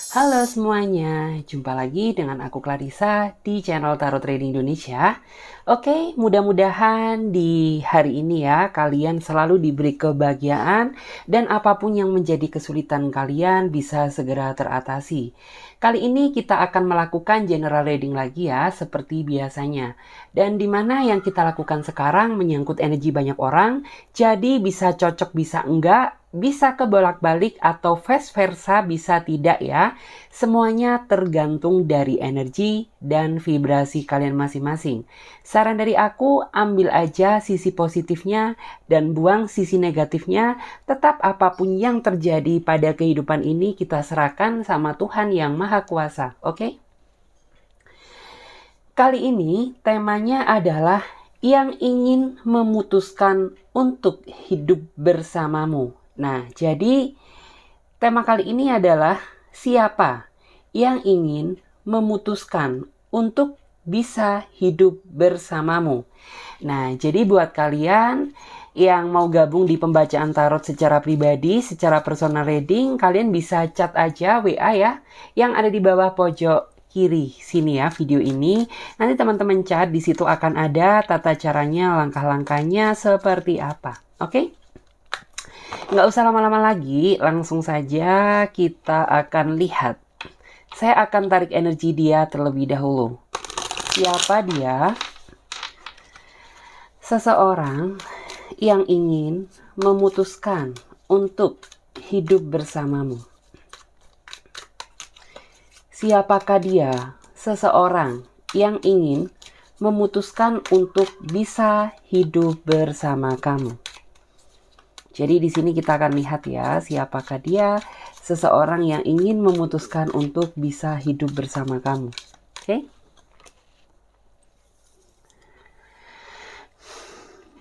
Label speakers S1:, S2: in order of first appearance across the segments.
S1: Halo semuanya, jumpa lagi dengan aku Clarissa di channel Tarot Trading Indonesia. Oke, mudah-mudahan di hari ini ya kalian selalu diberi kebahagiaan dan apapun yang menjadi kesulitan kalian bisa segera teratasi. Kali ini kita akan melakukan general reading lagi ya seperti biasanya. Dan dimana yang kita lakukan sekarang menyangkut energi banyak orang, jadi bisa cocok bisa enggak, bisa kebolak-balik atau vice versa bisa tidak ya. Semuanya tergantung dari energi dan vibrasi kalian masing-masing. Saran dari aku, ambil aja sisi positifnya dan buang sisi negatifnya. Tetap apapun yang terjadi pada kehidupan ini kita serahkan sama Tuhan yang Maha Kuasa, oke? Kali ini temanya adalah yang ingin memutuskan untuk hidup bersamamu. Nah, jadi tema kali ini adalah siapa yang ingin memutuskan untuk bisa hidup bersamamu. Nah, jadi buat kalian yang mau gabung di pembacaan tarot secara pribadi, secara personal reading, kalian bisa chat aja WA ya, yang ada di bawah pojok kiri sini ya video ini. Nanti teman-teman chat, di situ akan ada tata caranya, langkah-langkahnya seperti apa. Oke? Nggak usah lama-lama lagi, langsung saja kita akan lihat. Saya akan tarik energi dia terlebih dahulu. Siapa dia? Seseorang yang ingin memutuskan untuk hidup bersamamu. Siapakah dia? Seseorang yang ingin memutuskan untuk bisa hidup bersama kamu. Jadi di sini kita akan lihat ya, siapakah dia, seseorang yang ingin memutuskan untuk bisa hidup bersama kamu. Oke?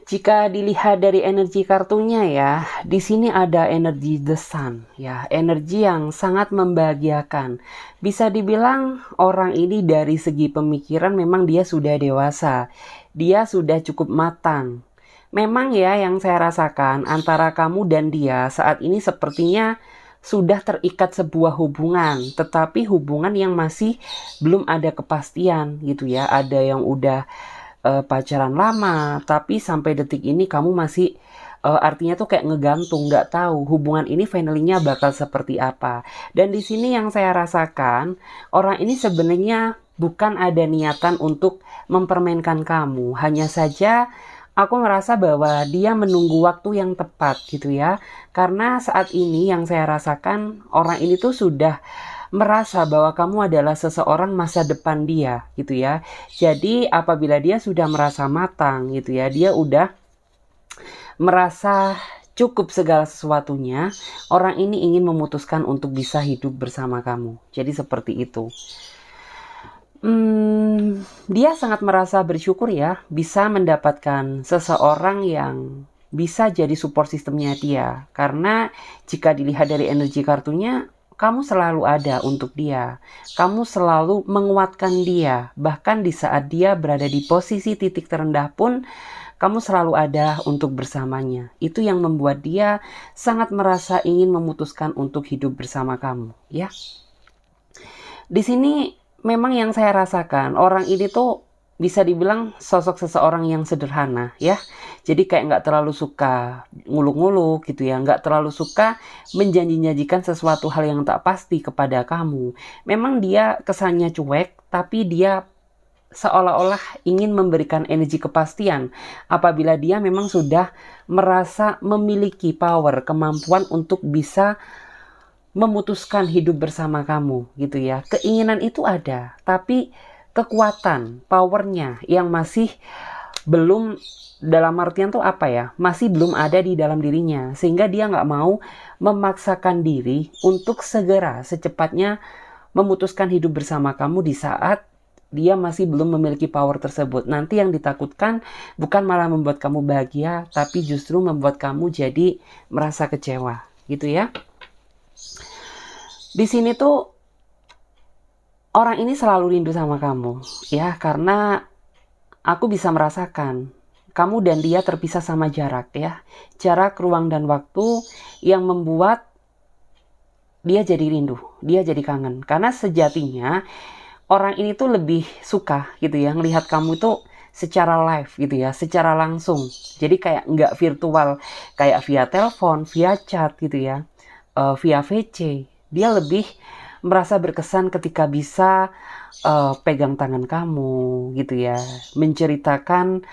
S1: Jika dilihat dari energi kartunya ya, di sini ada energi The Sun ya, energi yang sangat membahagiakan. Bisa dibilang orang ini dari segi pemikiran memang dia sudah dewasa, dia sudah cukup matang. Memang ya yang saya rasakan antara kamu dan dia saat ini sepertinya sudah terikat sebuah hubungan, tetapi hubungan yang masih belum ada kepastian gitu ya. Ada yang udah pacaran lama, tapi sampai detik ini kamu masih artinya tuh kayak ngegantung, nggak tahu hubungan ini finally-nya bakal seperti apa. Dan di sini yang saya rasakan, orang ini sebenarnya bukan ada niatan untuk mempermainkan kamu, hanya saja aku ngerasa bahwa dia menunggu waktu yang tepat gitu ya. Karena saat ini yang saya rasakan, orang ini tuh sudah merasa bahwa kamu adalah seseorang masa depan dia gitu ya. Jadi apabila dia sudah merasa matang gitu ya, dia udah merasa cukup segala sesuatunya, orang ini ingin memutuskan untuk bisa hidup bersama kamu. Jadi seperti itu. Dia sangat merasa bersyukur ya bisa mendapatkan seseorang yang bisa jadi support sistemnya dia. Karena jika dilihat dari energi kartunya, kamu selalu ada untuk dia. Kamu selalu menguatkan dia. Bahkan di saat dia berada di posisi titik terendah pun, kamu selalu ada untuk bersamanya. Itu yang membuat dia sangat merasa ingin memutuskan untuk hidup bersama kamu, ya. Di sini memang yang saya rasakan, orang ini tuh bisa dibilang sosok seseorang yang sederhana ya. Jadi kayak nggak terlalu suka nguluk-nguluk gitu ya. Nggak terlalu suka menjanji-janjikan sesuatu hal yang tak pasti kepada kamu. Memang dia kesannya cuek, tapi dia seolah-olah ingin memberikan energi kepastian apabila dia memang sudah merasa memiliki power, kemampuan untuk bisa memutuskan hidup bersama kamu gitu ya. Keinginan itu ada, tapi kekuatan, powernya yang masih belum, dalam artian tuh apa ya, masih belum ada di dalam dirinya. Sehingga dia nggak mau memaksakan diri untuk segera, secepatnya memutuskan hidup bersama kamu di saat dia masih belum memiliki power tersebut. Nanti yang ditakutkan bukan malah membuat kamu bahagia, tapi justru membuat kamu jadi merasa kecewa gitu ya. Di sini tuh orang ini selalu rindu sama kamu ya, karena aku bisa merasakan kamu dan dia terpisah sama jarak ya. Jarak, ruang, dan waktu yang membuat dia jadi rindu, dia jadi kangen. Karena sejatinya orang ini tuh lebih suka gitu ya ngelihat kamu itu secara live gitu ya, secara langsung. Jadi kayak nggak virtual, kayak via telepon, via chat gitu ya, via VC. Dia lebih merasa berkesan ketika bisa pegang tangan kamu gitu ya, menceritakan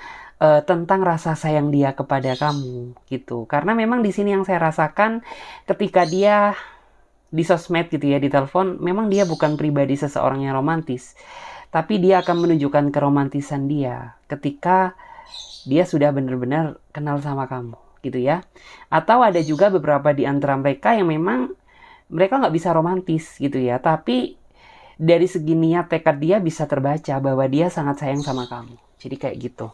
S1: tentang rasa sayang dia kepada kamu gitu. Karena memang di sini yang saya rasakan ketika dia di sosmed gitu ya, di telepon, memang dia bukan pribadi seseorang yang romantis. Tapi dia akan menunjukkan keromantisan dia ketika dia sudah benar-benar kenal sama kamu gitu ya. Atau ada juga beberapa di antara mereka yang memang mereka nggak bisa romantis gitu ya. Tapi dari segi niat tekad dia bisa terbaca bahwa dia sangat sayang sama kamu. Jadi kayak gitu.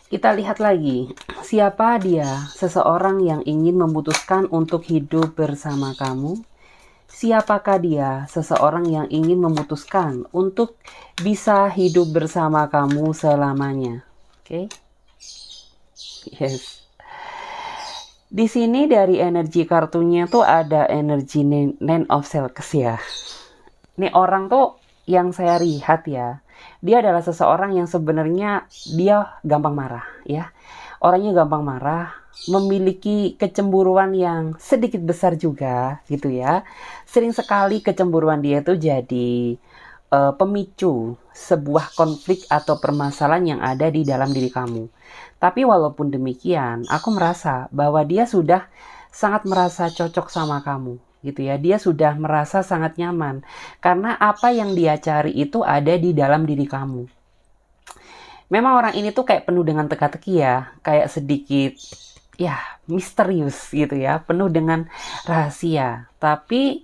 S1: Kita lihat lagi, siapa dia? Seseorang yang ingin memutuskan untuk hidup bersama kamu. Siapakah dia? Seseorang yang ingin memutuskan untuk bisa hidup bersama kamu selamanya. Oke? Yes. Di sini dari energi kartunya tuh ada energi Nine of Swords ya. Ini orang tuh yang saya lihat ya, dia adalah seseorang yang sebenarnya dia gampang marah ya. Orangnya gampang marah, memiliki kecemburuan yang sedikit besar juga gitu ya. Sering sekali kecemburuan dia itu jadi pemicu sebuah konflik atau permasalahan yang ada di dalam diri kamu. Tapi walaupun demikian, aku merasa bahwa dia sudah sangat merasa cocok sama kamu gitu ya. Dia sudah merasa sangat nyaman karena apa yang dia cari itu ada di dalam diri kamu. Memang orang ini tuh kayak penuh dengan teka-teki ya, kayak sedikit ya misterius gitu ya, penuh dengan rahasia. Tapi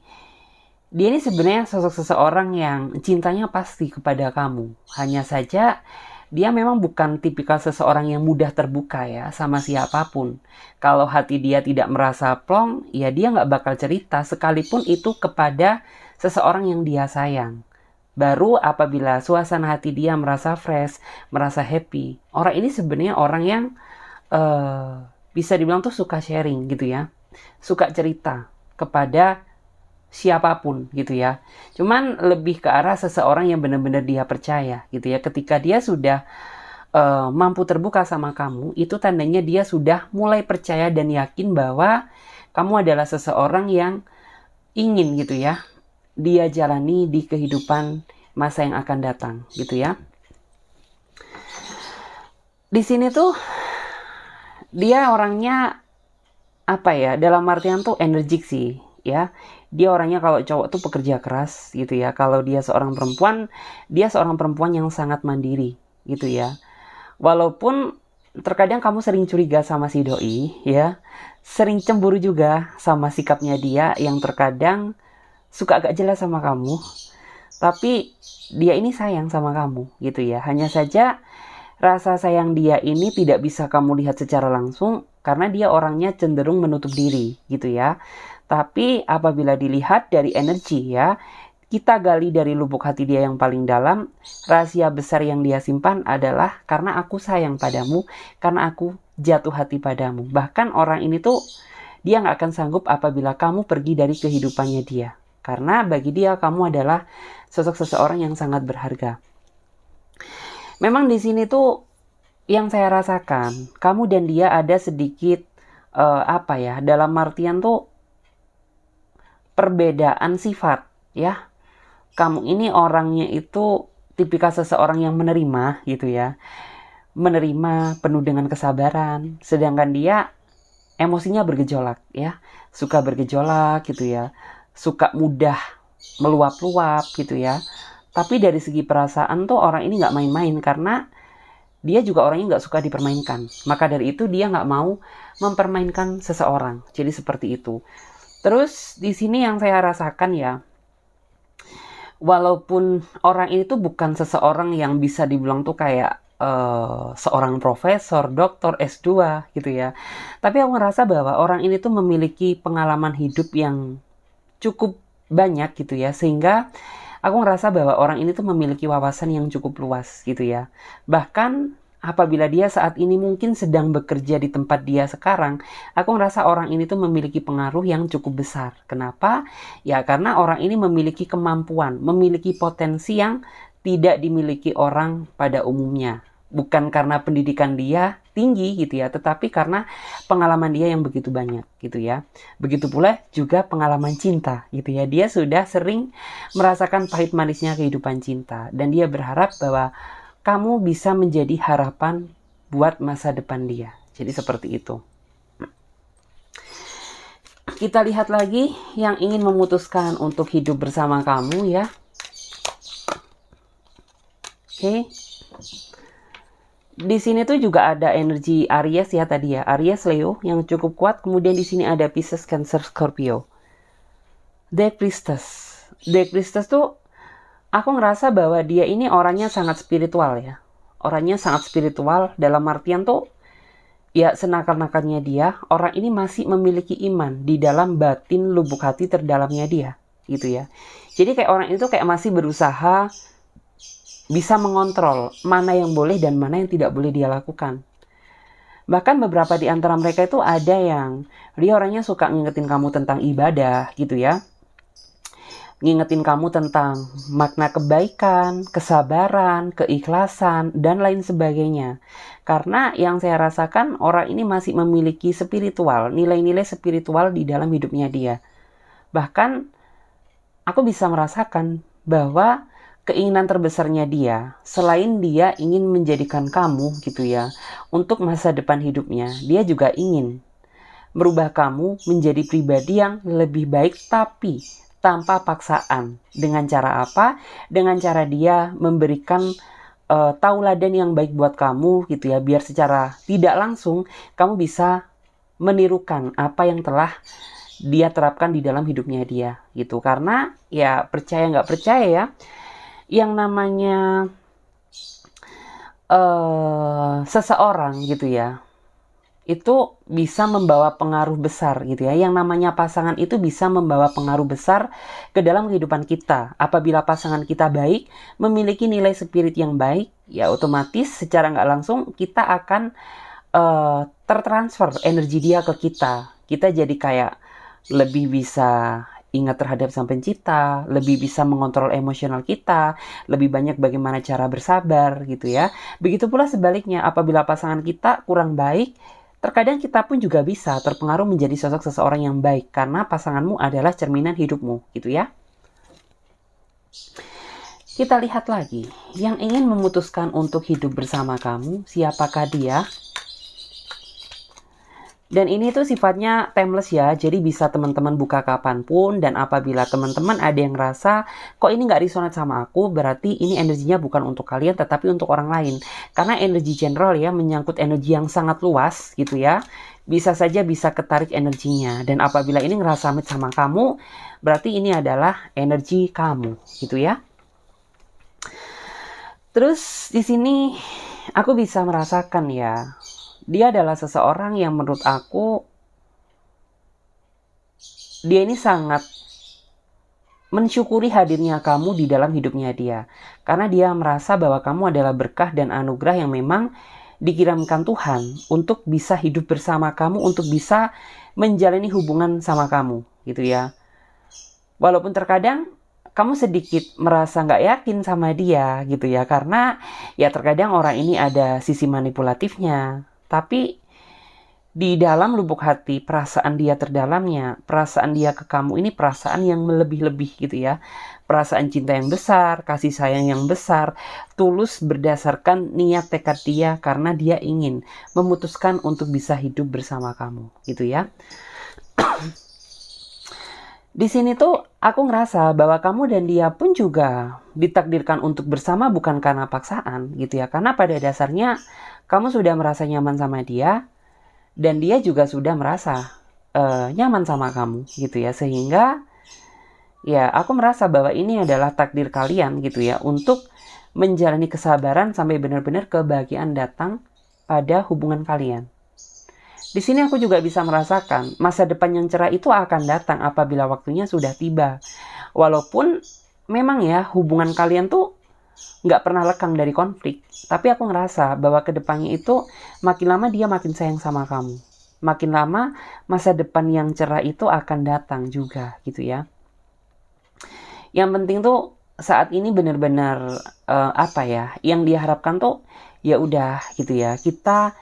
S1: dia ini sebenarnya sosok seseorang yang cintanya pasti kepada kamu. Hanya saja dia memang bukan tipikal seseorang yang mudah terbuka ya sama siapapun. Kalau hati dia tidak merasa plong, ya dia nggak bakal cerita sekalipun itu kepada seseorang yang dia sayang. Baru apabila suasana hati dia merasa fresh, merasa happy. Orang ini sebenarnya orang yang bisa dibilang tuh suka sharing gitu ya. Suka cerita kepada siapapun gitu ya. Cuman lebih ke arah seseorang yang benar-benar dia percaya gitu ya. Ketika dia sudah mampu terbuka sama kamu, itu tandanya dia sudah mulai percaya dan yakin bahwa kamu adalah seseorang yang ingin gitu ya dia jalani di kehidupan masa yang akan datang gitu ya. Di sini tuh dia orangnya apa ya, dalam artian tuh energik sih ya. Dia orangnya kalau cowok tuh pekerja keras gitu ya. Kalau dia seorang perempuan, dia seorang perempuan yang sangat mandiri gitu ya. Walaupun terkadang kamu sering curiga sama si doi ya. Sering cemburu juga sama sikapnya dia yang terkadang suka agak jelas sama kamu. Tapi dia ini sayang sama kamu gitu ya. Hanya saja rasa sayang dia ini tidak bisa kamu lihat secara langsung karena dia orangnya cenderung menutup diri gitu ya. Tapi apabila dilihat dari energi ya, kita gali dari lubuk hati dia yang paling dalam, rahasia besar yang dia simpan adalah karena aku sayang padamu, karena aku jatuh hati padamu. Bahkan orang ini tuh dia nggak akan sanggup apabila kamu pergi dari kehidupannya dia. Karena bagi dia kamu adalah sosok seseorang yang sangat berharga. Memang di sini tuh yang saya rasakan, kamu dan dia ada sedikit apa ya, dalam artian tuh perbedaan sifat ya. Kamu ini orangnya itu tipikal seseorang yang menerima gitu ya. Menerima penuh dengan kesabaran, sedangkan dia emosinya bergejolak ya. Suka bergejolak gitu ya. Suka mudah meluap-luap gitu ya. Tapi dari segi perasaan tuh orang ini nggak main-main karena dia juga orangnya nggak suka dipermainkan. Maka dari itu dia nggak mau mempermainkan seseorang. Jadi seperti itu. Terus di sini yang saya rasakan ya, walaupun orang ini tuh bukan seseorang yang bisa dibilang tuh kayak seorang profesor, doktor, S2 gitu ya. Tapi aku ngerasa bahwa orang ini tuh memiliki pengalaman hidup yang cukup banyak gitu ya. Sehingga aku ngerasa bahwa orang ini tuh memiliki wawasan yang cukup luas gitu ya. Bahkan apabila dia saat ini mungkin sedang bekerja di tempat dia sekarang, aku ngerasa orang ini tuh memiliki pengaruh yang cukup besar. Kenapa? Ya karena orang ini memiliki kemampuan, memiliki potensi yang tidak dimiliki orang pada umumnya. Bukan karena pendidikan dia tinggi gitu ya, tetapi karena pengalaman dia yang begitu banyak gitu ya. Begitu pula juga pengalaman cinta gitu ya. Dia sudah sering merasakan pahit manisnya kehidupan cinta dan dia berharap bahwa kamu bisa menjadi harapan buat masa depan dia. Jadi seperti itu. Kita lihat lagi yang ingin memutuskan untuk hidup bersama kamu ya. Oke. Di sini tuh juga ada energi Aries ya tadi ya. Aries Leo yang cukup kuat. Kemudian di sini ada Pisces, Cancer, Scorpio. The Priestess. The Priestess tuh aku ngerasa bahwa dia ini orangnya sangat spiritual ya. Orangnya sangat spiritual dalam artian tuh ya senakal-nakalnya dia, orang ini masih memiliki iman di dalam batin lubuk hati terdalamnya dia gitu ya. Jadi kayak orang itu kayak masih berusaha bisa mengontrol mana yang boleh dan mana yang tidak boleh dia lakukan. Bahkan beberapa di antara mereka itu ada yang dia orangnya suka ngingetin kamu tentang ibadah gitu ya. Ngingetin kamu tentang makna kebaikan, kesabaran, keikhlasan, dan lain sebagainya. Karena yang saya rasakan orang ini masih memiliki spiritual, nilai-nilai spiritual di dalam hidupnya dia. Bahkan aku bisa merasakan bahwa keinginan terbesarnya dia, selain dia ingin menjadikan kamu gitu ya, untuk masa depan hidupnya, dia juga ingin merubah kamu menjadi pribadi yang lebih baik tapi tanpa paksaan. Dengan cara apa? Dengan cara dia memberikan tauladan yang baik buat kamu gitu ya, biar secara tidak langsung kamu bisa menirukan apa yang telah dia terapkan di dalam hidupnya dia gitu. Karena ya percaya nggak percaya ya, yang namanya seseorang gitu ya, itu bisa membawa pengaruh besar gitu ya. Yang namanya pasangan itu bisa membawa pengaruh besar ke dalam kehidupan kita. Apabila pasangan kita baik, memiliki nilai spirit yang baik, ya otomatis secara nggak langsung kita akan tertransfer energi dia ke kita. Kita jadi kayak lebih bisa ingat terhadap Sang Pencipta, lebih bisa mengontrol emosional kita, lebih banyak bagaimana cara bersabar gitu ya. Begitu pula sebaliknya, apabila pasangan kita kurang baik, terkadang kita pun juga bisa terpengaruh menjadi sosok seseorang yang baik karena pasanganmu adalah cerminan hidupmu gitu ya. Kita lihat lagi, yang ingin memutuskan untuk hidup bersama kamu, siapakah dia? Dan ini tuh sifatnya timeless ya, jadi bisa teman-teman buka kapanpun. Dan apabila teman-teman ada yang ngerasa, kok ini nggak resonate sama aku, berarti ini energinya bukan untuk kalian, tetapi untuk orang lain. Karena energi general ya, menyangkut energi yang sangat luas gitu ya. Bisa saja bisa ketarik energinya. Dan apabila ini ngerasa match sama kamu, berarti ini adalah energi kamu gitu ya. Terus di sini aku bisa merasakan ya, dia adalah seseorang yang menurut aku, dia ini sangat mensyukuri hadirnya kamu di dalam hidupnya dia. Karena dia merasa bahwa kamu adalah berkah dan anugerah yang memang dikirimkan Tuhan untuk bisa hidup bersama kamu, untuk bisa menjalani hubungan sama kamu gitu ya. Walaupun terkadang kamu sedikit merasa nggak yakin sama dia gitu ya. Karena ya terkadang orang ini ada sisi manipulatifnya. Tapi di dalam lubuk hati, perasaan dia terdalamnya, perasaan dia ke kamu ini perasaan yang melebih-lebih gitu ya. Perasaan cinta yang besar, kasih sayang yang besar, tulus berdasarkan niat tekad dia karena dia ingin memutuskan untuk bisa hidup bersama kamu gitu ya. Di sini tuh aku ngerasa bahwa kamu dan dia pun juga ditakdirkan untuk bersama bukan karena paksaan gitu ya. Karena pada dasarnya kamu sudah merasa nyaman sama dia dan dia juga sudah merasa nyaman sama kamu gitu ya. Sehingga ya aku merasa bahwa ini adalah takdir kalian gitu ya untuk menjalani kesabaran sampai benar-benar kebahagiaan datang pada hubungan kalian. Di sini aku juga bisa merasakan masa depan yang cerah itu akan datang apabila waktunya sudah tiba. Walaupun memang ya hubungan kalian tuh nggak pernah lekang dari konflik. Tapi aku ngerasa bahwa kedepannya itu makin lama dia makin sayang sama kamu. Makin lama masa depan yang cerah itu akan datang juga gitu ya. Yang penting tuh saat ini benar-benar apa ya, yang diharapkan tuh ya udah gitu ya. Kita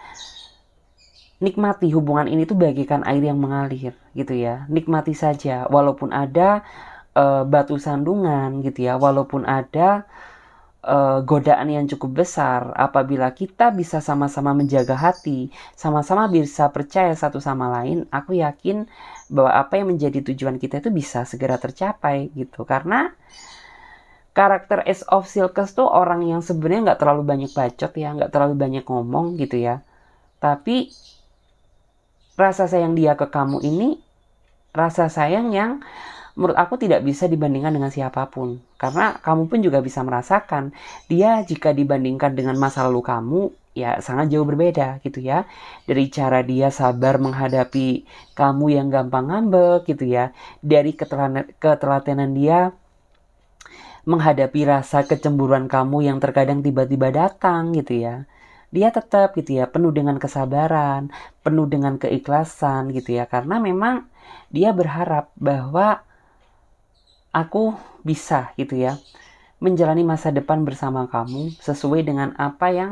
S1: nikmati hubungan ini tuh bagaikan air yang mengalir gitu ya. Nikmati saja walaupun ada batu sandungan gitu ya, walaupun ada godaan yang cukup besar. Apabila kita bisa sama-sama menjaga hati, sama-sama bisa percaya satu sama lain, aku yakin bahwa apa yang menjadi tujuan kita itu bisa segera tercapai gitu. Karena karakter Ace of Silks tuh orang yang sebenarnya nggak terlalu banyak bacot ya, nggak terlalu banyak ngomong gitu ya. Tapi rasa sayang dia ke kamu ini rasa sayang yang menurut aku tidak bisa dibandingkan dengan siapapun. Karena kamu pun juga bisa merasakan dia jika dibandingkan dengan masa lalu kamu ya sangat jauh berbeda gitu ya. Dari cara dia sabar menghadapi kamu yang gampang ngambek gitu ya. Dari ketelatenan dia menghadapi rasa kecemburuan kamu yang terkadang tiba-tiba datang gitu ya. Dia tetap gitu ya, penuh dengan kesabaran, penuh dengan keikhlasan gitu ya. Karena memang dia berharap bahwa aku bisa gitu ya, menjalani masa depan bersama kamu sesuai dengan apa yang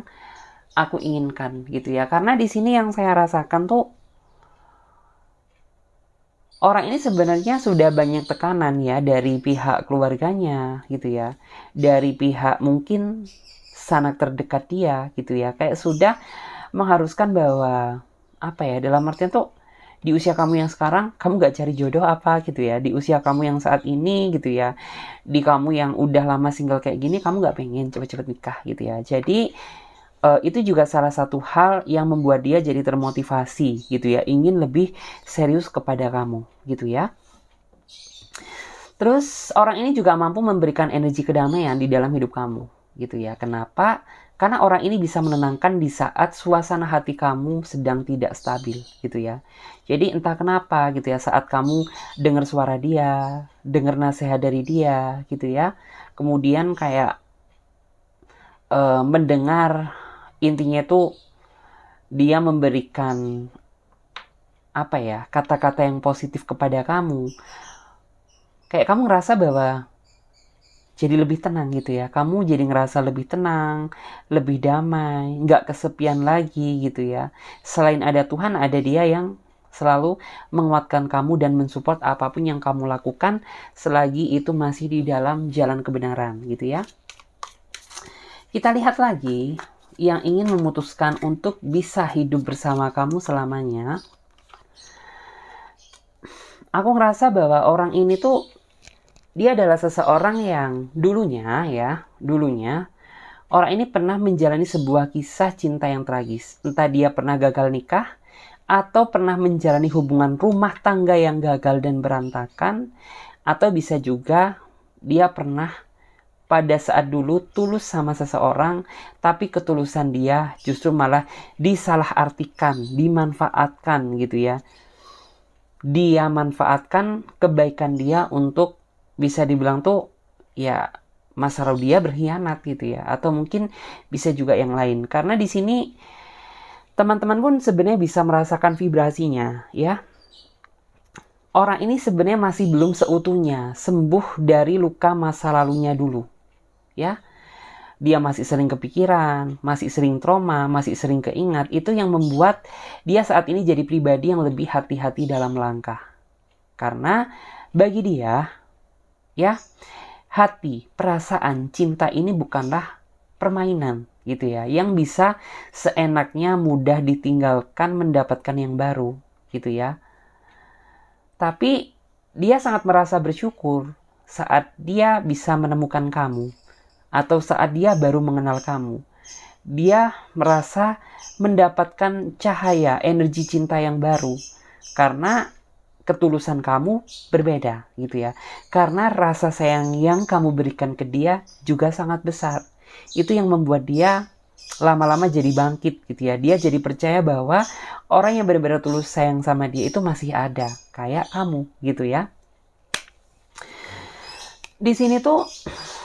S1: aku inginkan gitu ya. Karena di sini yang saya rasakan tuh orang ini sebenarnya sudah banyak tekanan ya dari pihak keluarganya gitu ya. Dari pihak mungkin sanak terdekat dia gitu ya. Kayak sudah mengharuskan bahwa apa ya, dalam artian tuh di usia kamu yang sekarang, kamu gak cari jodoh apa gitu ya. Di usia kamu yang saat ini gitu ya. Di kamu yang udah lama single kayak gini, kamu gak pengen cepet-cepet nikah gitu ya. Jadi itu juga salah satu hal yang membuat dia jadi termotivasi gitu ya. Ingin lebih serius kepada kamu gitu ya. Terus orang ini juga mampu memberikan energi kedamaian di dalam hidup kamu gitu ya. Kenapa? Karena orang ini bisa menenangkan di saat suasana hati kamu sedang tidak stabil gitu ya. Jadi entah kenapa gitu ya, saat kamu dengar suara dia, dengar nasihat dari dia gitu ya. Kemudian kayak mendengar intinya itu dia memberikan apa ya, kata-kata yang positif kepada kamu. Kayak kamu ngerasa bahwa jadi lebih tenang gitu ya. Kamu jadi ngerasa lebih tenang, lebih damai, nggak kesepian lagi gitu ya. Selain ada Tuhan, ada dia yang selalu menguatkan kamu dan mensupport apapun yang kamu lakukan selagi itu masih di dalam jalan kebenaran gitu ya. Kita lihat lagi yang ingin memutuskan untuk bisa hidup bersama kamu selamanya. Aku ngerasa bahwa orang ini tuh dia adalah seseorang yang dulunya orang ini pernah menjalani sebuah kisah cinta yang tragis. Entah dia pernah gagal nikah atau pernah menjalani hubungan rumah tangga yang gagal dan berantakan, atau bisa juga dia pernah pada saat dulu tulus sama seseorang, tapi ketulusan dia justru malah disalahartikan, dimanfaatkan gitu ya. Dia manfaatkan kebaikan dia untuk bisa dibilang tuh ya masa lalu dia berkhianat gitu ya, atau mungkin bisa juga yang lain. Karena di sini teman-teman pun sebenarnya bisa merasakan vibrasinya ya. Orang ini sebenarnya masih belum seutuhnya sembuh dari luka masa lalunya dulu ya. Dia masih sering kepikiran, masih sering trauma, masih sering keingat. Itu yang membuat dia saat ini jadi pribadi yang lebih hati-hati dalam langkah. Karena bagi dia ya, hati, perasaan, cinta ini bukanlah permainan gitu ya, yang bisa seenaknya mudah ditinggalkan mendapatkan yang baru gitu ya. Tapi dia sangat merasa bersyukur saat dia bisa menemukan kamu atau saat dia baru mengenal kamu. Dia merasa mendapatkan cahaya energi cinta yang baru karena ketulusan kamu berbeda gitu ya. Karena rasa sayang yang kamu berikan ke dia juga sangat besar. Itu yang membuat dia lama-lama jadi bangkit gitu ya. Dia jadi percaya bahwa orang yang benar-benar tulus sayang sama dia itu masih ada, kayak kamu gitu ya. Di sini tuh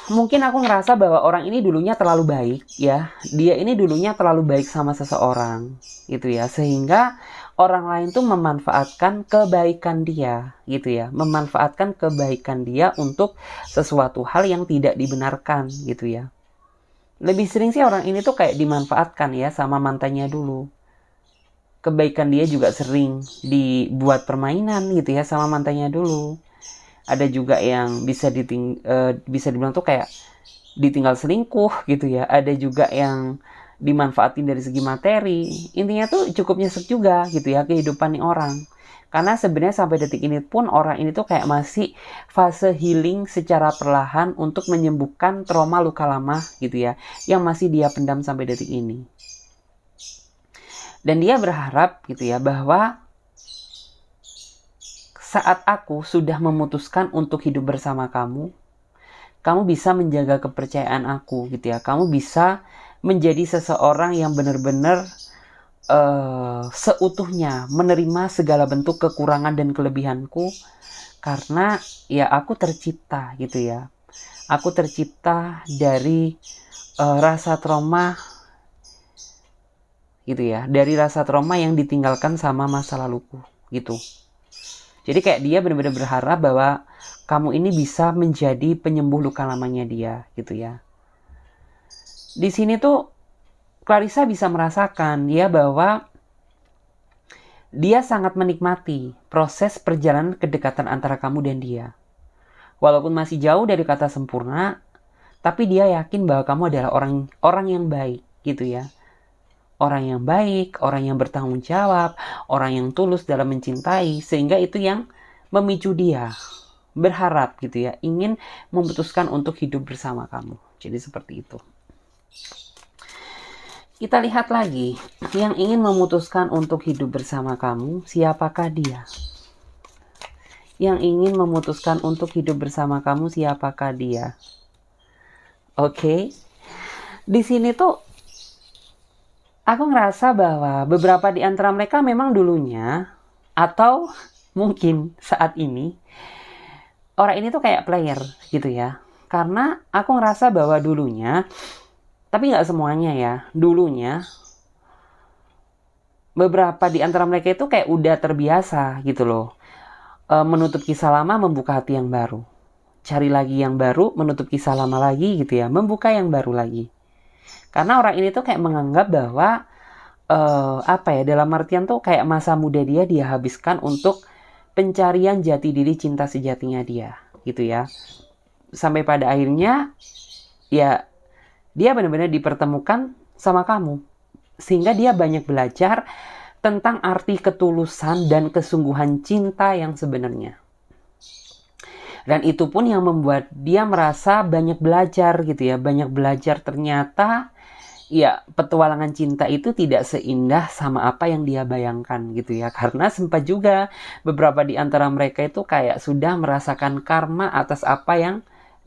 S1: mungkin aku ngerasa bahwa orang ini dulunya terlalu baik ya. Dia ini dulunya terlalu baik sama seseorang gitu ya. Sehingga orang lain tuh memanfaatkan kebaikan dia gitu ya. Memanfaatkan kebaikan dia untuk sesuatu hal yang tidak dibenarkan gitu ya. Lebih sering sih orang ini tuh kayak dimanfaatkan ya sama mantannya dulu. Kebaikan dia juga sering dibuat permainan gitu ya sama mantannya dulu. Ada juga yang bisa dibilang tuh kayak ditinggal selingkuh gitu ya. Ada juga yang dimanfaatin dari segi materi. Intinya tuh cukup nyesek juga gitu ya kehidupan nih orang. Karena sebenarnya sampai detik ini pun orang ini tuh kayak masih fase healing secara perlahan untuk menyembuhkan trauma luka lama gitu ya. Yang masih dia pendam sampai detik ini. Dan dia berharap gitu ya bahwa saat aku sudah memutuskan untuk hidup bersama kamu, kamu bisa menjaga kepercayaan aku gitu ya. Kamu bisa menjadi seseorang yang benar-benar seutuhnya menerima segala bentuk kekurangan dan kelebihanku. Karena ya aku tercipta gitu ya. Aku tercipta dari rasa trauma gitu ya. Dari rasa trauma yang ditinggalkan sama masa laluku gitu. Jadi kayak dia benar-benar berharap bahwa kamu ini bisa menjadi penyembuh luka lamanya dia gitu ya. Di sini tuh Clarissa bisa merasakan ya bahwa dia sangat menikmati proses perjalanan kedekatan antara kamu dan dia. Walaupun masih jauh dari kata sempurna, tapi dia yakin bahwa kamu adalah orang yang baik gitu ya. Orang yang baik, orang yang bertanggung jawab, orang yang tulus dalam mencintai, sehingga itu yang memicu dia berharap gitu ya, ingin memutuskan untuk hidup bersama kamu. Jadi seperti itu. Kita lihat lagi, yang ingin memutuskan untuk hidup bersama kamu, siapakah dia? Yang ingin memutuskan untuk hidup bersama kamu, siapakah dia? Oke. Di sini tuh aku ngerasa bahwa beberapa di antara mereka memang dulunya atau mungkin saat ini orang ini tuh kayak player gitu ya. Karena aku ngerasa bahwa dulunya, tapi nggak semuanya ya, dulunya beberapa di antara mereka itu kayak udah terbiasa gitu loh. Menutup kisah lama, membuka hati yang baru. Cari lagi yang baru, menutup kisah lama lagi gitu ya, membuka yang baru lagi. Karena orang ini tuh kayak menganggap bahwa dalam artian tuh kayak masa muda dia habiskan untuk pencarian jati diri cinta sejatinya dia gitu ya. Sampai pada akhirnya ya dia benar-benar dipertemukan sama kamu. Sehingga dia banyak belajar tentang arti ketulusan dan kesungguhan cinta yang sebenarnya. Dan itu pun yang membuat dia merasa banyak belajar gitu ya. Banyak belajar ternyata ya petualangan cinta itu tidak seindah sama apa yang dia bayangkan gitu ya. Karena sempat juga beberapa di antara mereka itu kayak sudah merasakan karma atas apa yang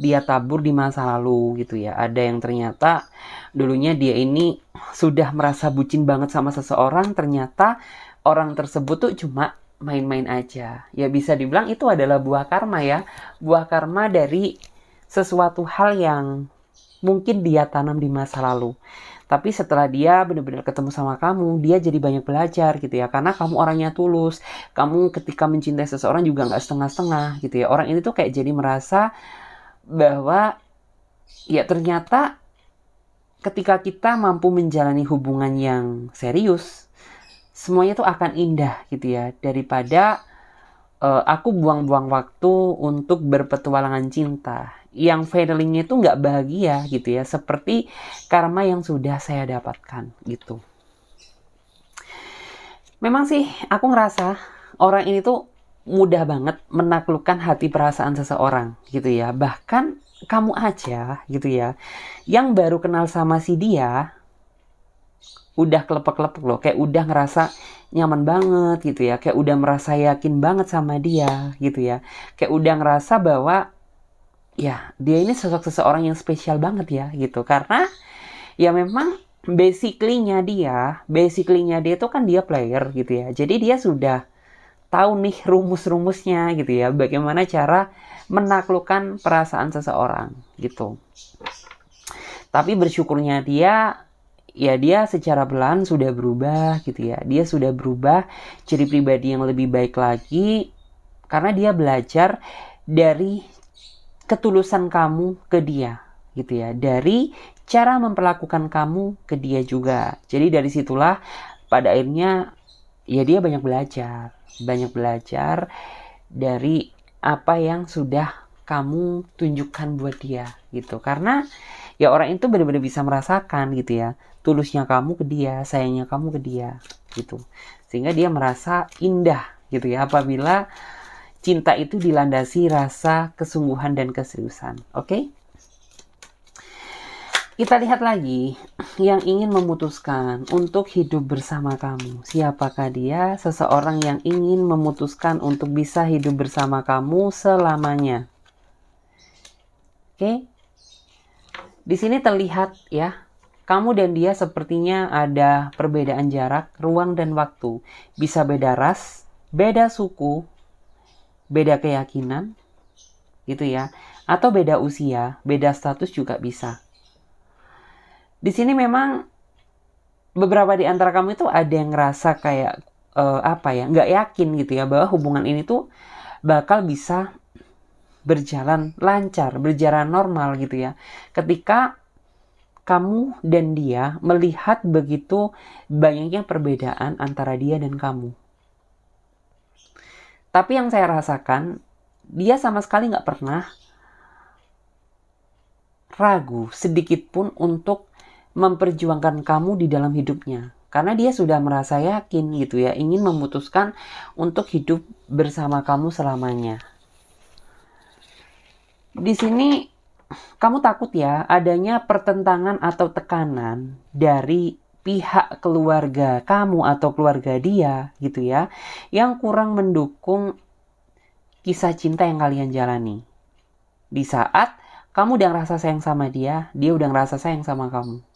S1: dia tabur di masa lalu gitu ya. Ada yang ternyata dulunya dia ini sudah merasa bucin banget sama seseorang, ternyata orang tersebut tuh cuma main-main aja. Ya bisa dibilang itu adalah buah karma ya. Buah karma dari sesuatu hal yang mungkin dia tanam di masa lalu. Tapi setelah dia benar-benar ketemu sama kamu, dia jadi banyak belajar gitu ya. Karena kamu orangnya tulus. Kamu ketika mencintai seseorang juga nggak setengah-setengah gitu ya. Orang ini tuh kayak jadi merasa bahwa ya ternyata ketika kita mampu menjalani hubungan yang serius, semuanya tuh akan indah gitu ya. Daripada aku buang-buang waktu untuk berpetualangan cinta yang finalnya itu nggak bahagia gitu ya, seperti karma yang sudah saya dapatkan gitu. Memang sih aku ngerasa orang ini tuh mudah banget menaklukkan hati perasaan seseorang gitu ya. Bahkan kamu aja gitu ya, yang baru kenal sama si dia udah kelepek-kelepek loh, kayak udah ngerasa nyaman banget gitu ya, kayak udah merasa yakin banget sama dia gitu ya, kayak udah ngerasa bahwa ya dia ini sosok seseorang yang spesial banget ya gitu. Karena ya memang basically-nya dia itu kan dia player gitu ya. Jadi dia sudah tahu nih rumus-rumusnya gitu ya, bagaimana cara menaklukkan perasaan seseorang gitu. Tapi bersyukurnya dia, ya dia secara pelan sudah berubah gitu ya. Dia sudah berubah jadi pribadi yang lebih baik lagi karena dia belajar dari ketulusan kamu ke dia gitu ya. Dari cara memperlakukan kamu ke dia juga. Jadi dari situlah pada akhirnya ya dia banyak belajar dari apa yang sudah kamu tunjukkan buat dia gitu. Karena ya orang itu benar-benar bisa merasakan gitu ya, tulusnya kamu ke dia, sayangnya kamu ke dia gitu. Sehingga dia merasa indah gitu ya apabila cinta itu dilandasi rasa kesungguhan dan keseriusan. Oke? Kita lihat lagi yang ingin memutuskan untuk hidup bersama kamu. Siapakah dia? Seseorang yang ingin memutuskan untuk bisa hidup bersama kamu selamanya. Oke? Di sini terlihat ya, kamu dan dia sepertinya ada perbedaan jarak, ruang dan waktu. Bisa beda ras, beda suku, beda keyakinan, gitu ya. Atau beda usia, beda status juga bisa. Di sini memang beberapa di antara kamu itu ada yang ngerasa kayak nggak yakin gitu ya bahwa hubungan ini tuh bakal bisa berjalan lancar, berjalan normal gitu ya. Ketika kamu dan dia melihat begitu banyaknya perbedaan antara dia dan kamu. Tapi yang saya rasakan, dia sama sekali nggak pernah ragu sedikit pun untuk memperjuangkan kamu di dalam hidupnya. Karena dia sudah merasa yakin gitu ya, ingin memutuskan untuk hidup bersama kamu selamanya. Di sini kamu takut ya adanya pertentangan atau tekanan dari pihak keluarga kamu atau keluarga dia gitu ya, yang kurang mendukung kisah cinta yang kalian jalani. Di saat kamu udah ngerasa sayang sama dia, dia udah ngerasa sayang sama kamu.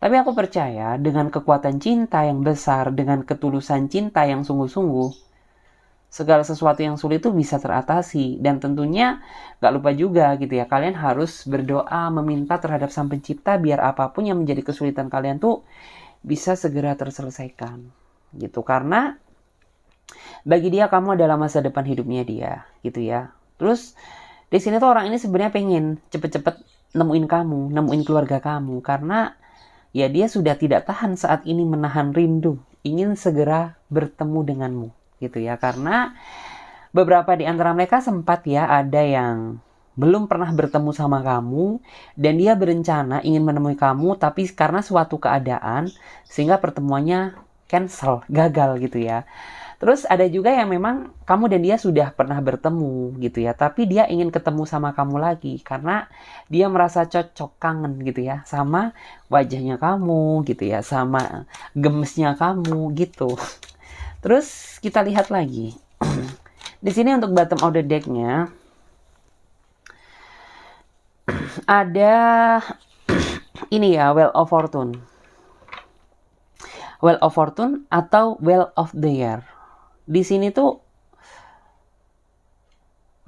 S1: Tapi aku percaya dengan kekuatan cinta yang besar, dengan ketulusan cinta yang sungguh-sungguh, segala sesuatu yang sulit itu bisa teratasi. Dan tentunya gak lupa juga gitu ya, kalian harus berdoa, meminta terhadap Sang Pencipta biar apapun yang menjadi kesulitan kalian tuh bisa segera terselesaikan gitu. Karena bagi dia kamu adalah masa depan hidupnya dia gitu ya. Terus di sini tuh orang ini sebenarnya pengen cepet-cepet nemuin kamu, nemuin keluarga kamu. Karena ya dia sudah tidak tahan saat ini menahan rindu, ingin segera bertemu denganmu gitu ya. Karena beberapa di antara mereka sempat ya ada yang belum pernah bertemu sama kamu dan dia berencana ingin menemui kamu, tapi karena suatu keadaan sehingga pertemuannya cancel, gagal gitu ya. Terus ada juga yang memang kamu dan dia sudah pernah bertemu gitu ya, tapi dia ingin ketemu sama kamu lagi karena dia merasa cocok, kangen gitu ya sama wajahnya kamu gitu ya, sama gemesnya kamu gitu. Terus kita lihat lagi. Di sini untuk bottom of the deck-nya ada ini ya, Wheel of Fortune. Wheel of Fortune atau Wheel of the Year. Di sini tuh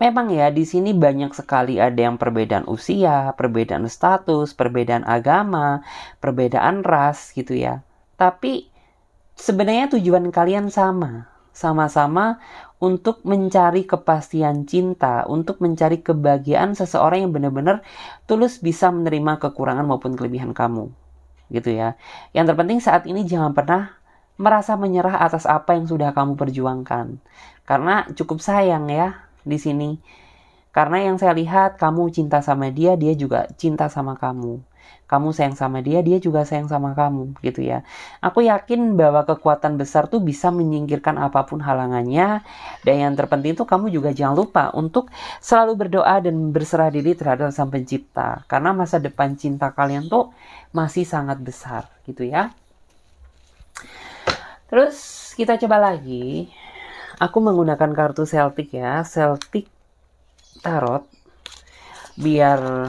S1: memang ya di sini banyak sekali ada yang perbedaan usia, perbedaan status, perbedaan agama, perbedaan ras gitu ya. Tapi sebenarnya tujuan kalian sama-sama untuk mencari kepastian cinta, untuk mencari kebahagiaan seseorang yang benar-benar tulus bisa menerima kekurangan maupun kelebihan kamu. Gitu ya. Yang terpenting saat ini jangan pernah merasa menyerah atas apa yang sudah kamu perjuangkan. Karena cukup sayang ya di sini. Karena yang saya lihat kamu cinta sama dia, dia juga cinta sama kamu. Kamu sayang sama dia, dia juga sayang sama kamu gitu ya. Aku yakin bahwa kekuatan besar tuh bisa menyingkirkan apapun halangannya. Dan yang terpenting tuh kamu juga jangan lupa untuk selalu berdoa dan berserah diri terhadap Sang Pencipta. Karena masa depan cinta kalian tuh masih sangat besar gitu ya. Terus kita coba lagi. Aku menggunakan kartu Celtic ya, Celtic Tarot, biar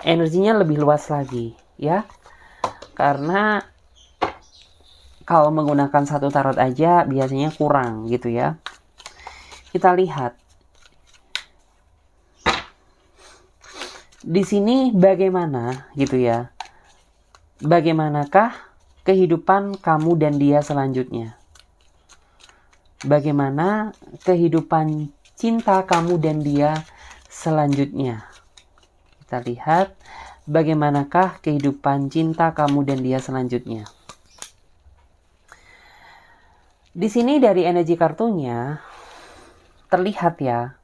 S1: energinya lebih luas lagi ya. Karena kalau menggunakan satu tarot aja biasanya kurang gitu ya. Kita lihat. Di sini bagaimana gitu ya. Bagaimanakah kehidupan kamu dan dia selanjutnya? Bagaimana kehidupan cinta kamu dan dia selanjutnya? Kita lihat bagaimanakah kehidupan cinta kamu dan dia selanjutnya. Di sini dari energi kartunya terlihat ya,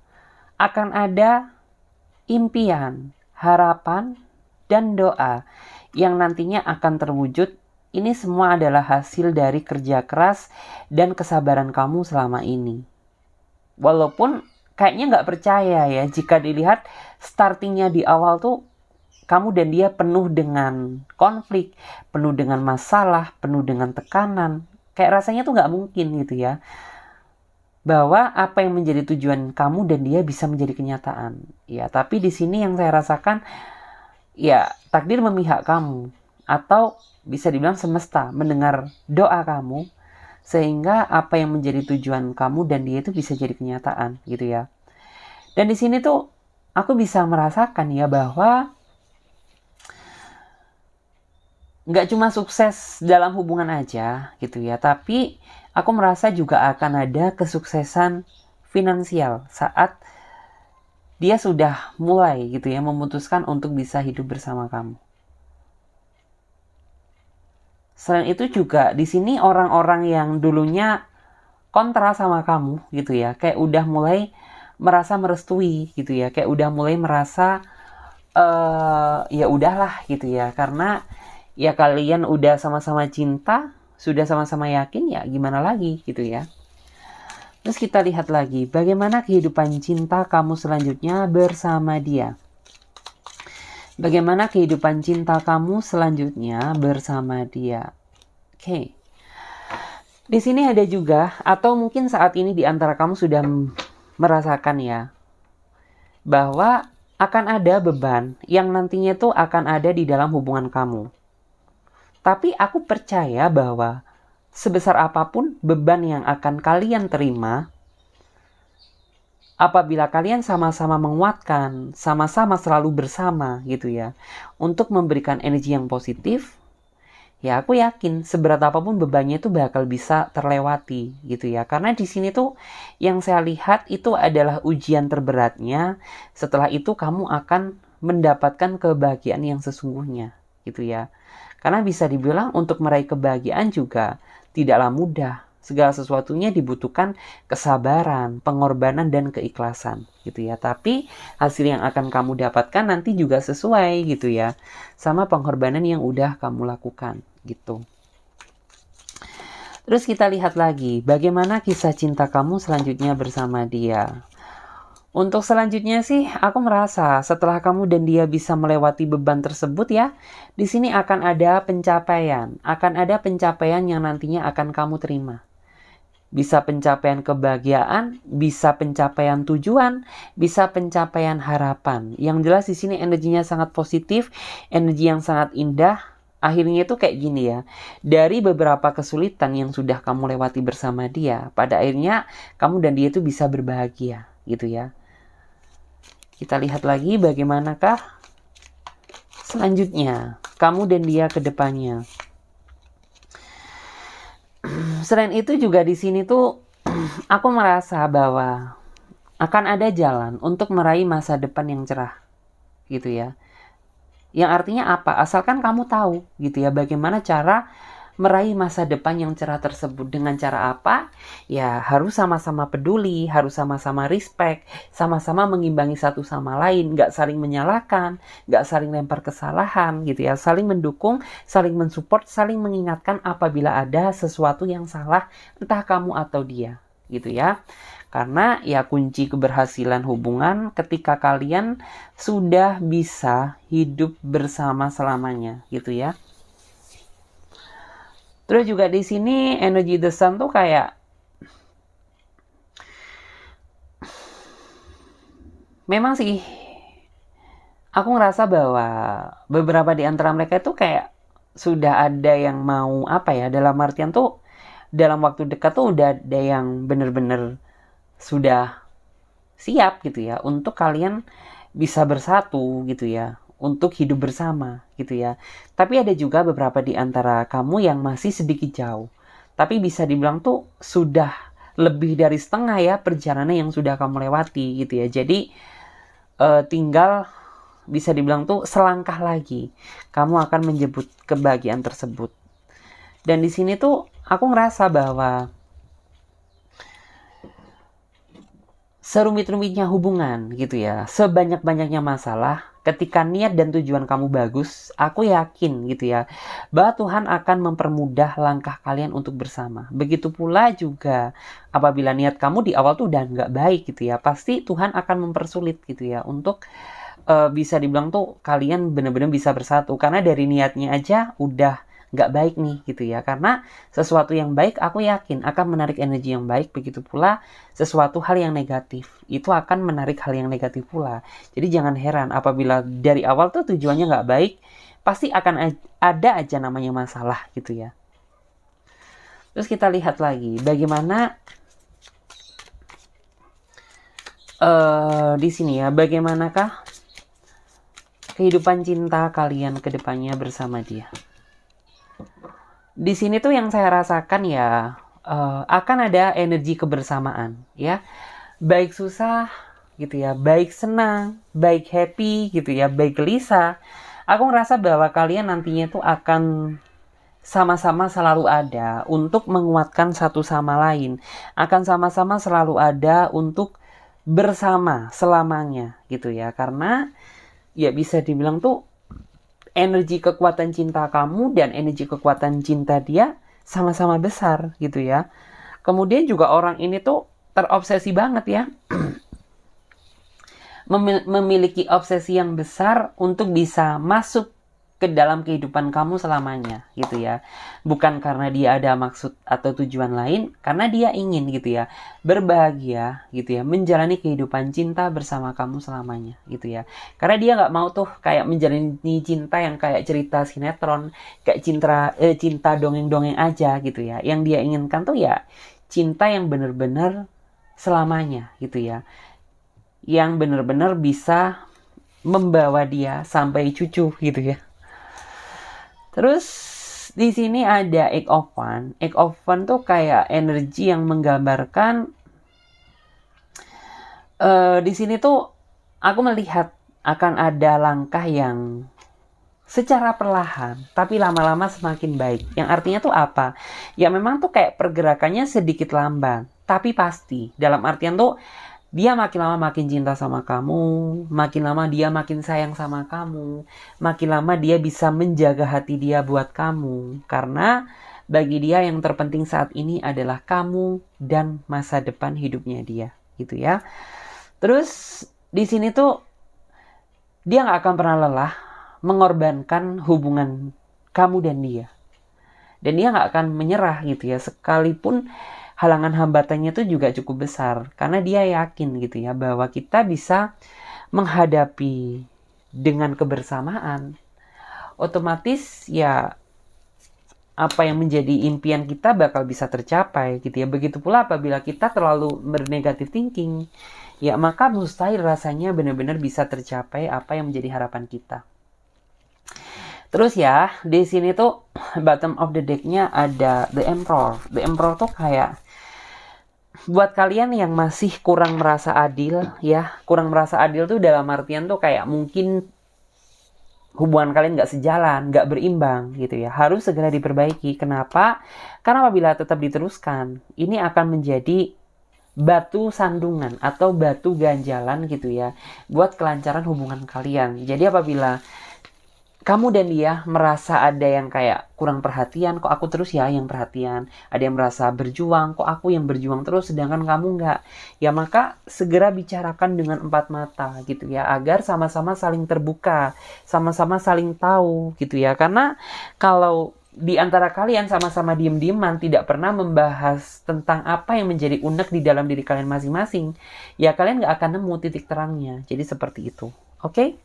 S1: akan ada impian, harapan, dan doa yang nantinya akan terwujud. Ini semua adalah hasil dari kerja keras dan kesabaran kamu selama ini. Walaupun kayaknya nggak percaya ya, jika dilihat startingnya di awal tuh kamu dan dia penuh dengan konflik, penuh dengan masalah, penuh dengan tekanan. Kayak rasanya tuh nggak mungkin gitu ya. Bahwa apa yang menjadi tujuan kamu dan dia bisa menjadi kenyataan. Ya, tapi di sini yang saya rasakan, ya takdir memihak kamu. Atau bisa dibilang semesta mendengar doa kamu. Sehingga apa yang menjadi tujuan kamu dan dia itu bisa jadi kenyataan gitu ya. Dan di sini tuh aku bisa merasakan ya bahwa nggak cuma sukses dalam hubungan aja gitu ya, tapi aku merasa juga akan ada kesuksesan finansial saat dia sudah mulai gitu ya memutuskan untuk bisa hidup bersama kamu. Selain itu juga di sini orang-orang yang dulunya kontra sama kamu gitu ya, kayak udah mulai merasa merestui gitu ya, kayak udah mulai merasa ya udahlah gitu ya, karena ya kalian udah sama-sama cinta, sudah sama-sama yakin, ya gimana lagi gitu ya. Terus kita lihat lagi, bagaimana kehidupan cinta kamu selanjutnya bersama dia. Bagaimana kehidupan cinta kamu selanjutnya bersama dia. Oke. Di sini ada juga, atau mungkin saat ini di antara kamu sudah merasakan ya, bahwa akan ada beban yang nantinya tuh akan ada di dalam hubungan kamu. Tapi aku percaya bahwa sebesar apapun beban yang akan kalian terima, apabila kalian sama-sama menguatkan, sama-sama selalu bersama gitu ya, untuk memberikan energi yang positif, ya aku yakin seberat apapun bebannya itu bakal bisa terlewati gitu ya. Karena di sini tuh yang saya lihat itu adalah ujian terberatnya. Setelah itu kamu akan mendapatkan kebahagiaan yang sesungguhnya gitu ya. Karena bisa dibilang untuk meraih kebahagiaan juga tidaklah mudah. Segala sesuatunya dibutuhkan kesabaran, pengorbanan, dan keikhlasan gitu ya. Tapi hasil yang akan kamu dapatkan nanti juga sesuai gitu ya, sama pengorbanan yang udah kamu lakukan gitu. Terus kita lihat lagi, bagaimana kisah cinta kamu selanjutnya bersama dia. Untuk selanjutnya sih, aku merasa setelah kamu dan dia bisa melewati beban tersebut ya, di sini akan ada pencapaian yang nantinya akan kamu terima. Bisa pencapaian kebahagiaan, bisa pencapaian tujuan, bisa pencapaian harapan. Yang jelas di sini energinya sangat positif, energi yang sangat indah. Akhirnya itu kayak gini ya, dari beberapa kesulitan yang sudah kamu lewati bersama dia, pada akhirnya kamu dan dia itu bisa berbahagia gitu ya. Kita lihat lagi bagaimanakah selanjutnya kamu dan dia ke depannya. Selain itu juga di sini tuh aku merasa bahwa akan ada jalan untuk meraih masa depan yang cerah gitu ya. Yang artinya apa? Asalkan kamu tahu gitu ya bagaimana cara meraih masa depan yang cerah tersebut. Dengan cara apa? Ya harus sama-sama peduli, harus sama-sama respect, sama-sama mengimbangi satu sama lain, nggak saling menyalahkan, nggak saling lempar kesalahan gitu ya, saling mendukung, saling mensupport, saling mengingatkan apabila ada sesuatu yang salah, entah kamu atau dia gitu ya. Karena ya kunci keberhasilan hubungan ketika kalian sudah bisa hidup bersama selamanya gitu ya. Terus juga di sini energi The Sun tuh kayak memang sih aku ngerasa bahwa beberapa di antara mereka itu kayak sudah ada yang mau apa ya, dalam artian tuh dalam waktu dekat tuh udah ada yang bener-bener sudah siap gitu ya untuk kalian bisa bersatu gitu ya, untuk hidup bersama gitu ya. Tapi ada juga beberapa di antara kamu yang masih sedikit jauh. Tapi bisa dibilang tuh sudah lebih dari setengah ya perjalanan yang sudah kamu lewati gitu ya. Jadi tinggal bisa dibilang tuh selangkah lagi kamu akan menjemput kebahagiaan tersebut. Dan di sini tuh aku ngerasa bahwa serumit-rumitnya hubungan gitu ya, sebanyak-banyaknya masalah, ketika niat dan tujuan kamu bagus, aku yakin gitu ya, bahwa Tuhan akan mempermudah langkah kalian untuk bersama. Begitu pula juga apabila niat kamu di awal tuh udah nggak baik gitu ya, pasti Tuhan akan mempersulit gitu ya, untuk bisa dibilang tuh kalian benar-benar bisa bersatu. Karena dari niatnya aja udah nggak baik nih gitu ya. Karena sesuatu yang baik aku yakin akan menarik energi yang baik. Begitu pula sesuatu hal yang negatif itu akan menarik hal yang negatif pula. Jadi jangan heran apabila dari awal tuh tujuannya nggak baik, pasti akan ada aja namanya masalah gitu ya. Terus kita lihat lagi bagaimana di sini ya, bagaimanakah kehidupan cinta kalian ke depannya bersama dia. Di sini tuh yang saya rasakan ya, akan ada energi kebersamaan ya. Baik susah gitu ya, baik senang, baik happy gitu ya, baik gelisah. Aku ngerasa bahwa kalian nantinya tuh akan sama-sama selalu ada untuk menguatkan satu sama lain. Akan sama-sama selalu ada untuk bersama selamanya gitu ya. Karena ya bisa dibilang tuh energi kekuatan cinta kamu dan energi kekuatan cinta dia sama-sama besar gitu ya. Kemudian juga orang ini tuh terobsesi banget ya. Memiliki obsesi yang besar untuk bisa masuk ke dalam kehidupan kamu selamanya gitu ya. Bukan karena dia ada maksud atau tujuan lain, karena dia ingin gitu ya berbahagia gitu ya, menjalani kehidupan cinta bersama kamu selamanya gitu ya. Karena dia nggak mau tuh kayak menjalani cinta yang kayak cerita sinetron, kayak cinta dongeng-dongeng aja gitu ya. Yang dia inginkan tuh ya cinta yang benar-benar selamanya gitu ya, yang benar-benar bisa membawa dia sampai cucu gitu ya. Terus di sini ada Eight of Wands. Eight of Wands tuh kayak energi yang menggambarkan di sini tuh aku melihat akan ada langkah yang secara perlahan tapi lama-lama semakin baik. Yang artinya tuh apa? Ya memang tuh kayak pergerakannya sedikit lamban, tapi pasti. Dalam artian tuh dia makin lama makin cinta sama kamu, makin lama dia makin sayang sama kamu, makin lama dia bisa menjaga hati dia buat kamu. Karena bagi dia yang terpenting saat ini adalah kamu dan masa depan hidupnya dia, gitu ya. Terus di sini tuh dia nggak akan pernah lelah mengorbankan hubungan kamu dan dia. Dan dia nggak akan menyerah gitu ya, sekalipun halangan hambatannya itu juga cukup besar. Karena dia yakin gitu ya bahwa kita bisa menghadapi dengan kebersamaan. Otomatis ya apa yang menjadi impian kita bakal bisa tercapai gitu ya. Begitu pula apabila kita terlalu bernegatif thinking, ya maka mustahil rasanya benar-benar bisa tercapai apa yang menjadi harapan kita. Terus ya, di sini tuh bottom of the deck-nya ada The Emperor. The Emperor tuh kayak buat kalian yang masih kurang merasa adil ya, kurang merasa adil tuh dalam artian tuh kayak mungkin hubungan kalian gak sejalan, gak berimbang gitu ya, harus segera diperbaiki. Kenapa? Karena apabila tetap diteruskan, ini akan menjadi batu sandungan atau batu ganjalan gitu ya, buat kelancaran hubungan kalian. Jadi apabila kamu dan dia merasa ada yang kayak kurang perhatian, kok aku terus ya yang perhatian. Ada yang merasa berjuang, kok aku yang berjuang terus sedangkan kamu enggak. Ya maka segera bicarakan dengan empat mata gitu ya, agar sama-sama saling terbuka, sama-sama saling tahu gitu ya. Karena kalau di antara kalian sama-sama diem-dieman, tidak pernah membahas tentang apa yang menjadi unek di dalam diri kalian masing-masing, ya kalian nggak akan nemu titik terangnya. Jadi seperti itu. Oke?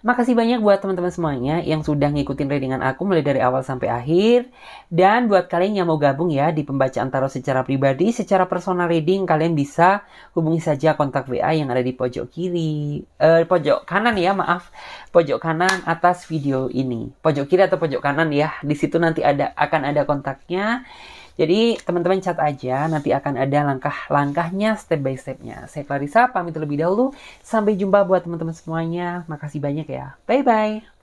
S1: Makasih banyak buat teman-teman semuanya yang sudah ngikutin readingan aku mulai dari awal sampai akhir. Dan buat kalian yang mau gabung ya di pembacaan tarot secara pribadi, secara personal reading, kalian bisa hubungi saja kontak WA yang ada di pojok kiri, pojok kanan ya, maaf, pojok kanan atas video ini. Pojok kiri atau pojok kanan ya, di situ nanti akan ada kontaknya. Jadi teman-teman chat aja, nanti akan ada langkah-langkahnya, step by stepnya. Saya Clarissa, pamit terlebih dahulu. Sampai jumpa buat teman-teman semuanya. Makasih banyak ya. Bye-bye.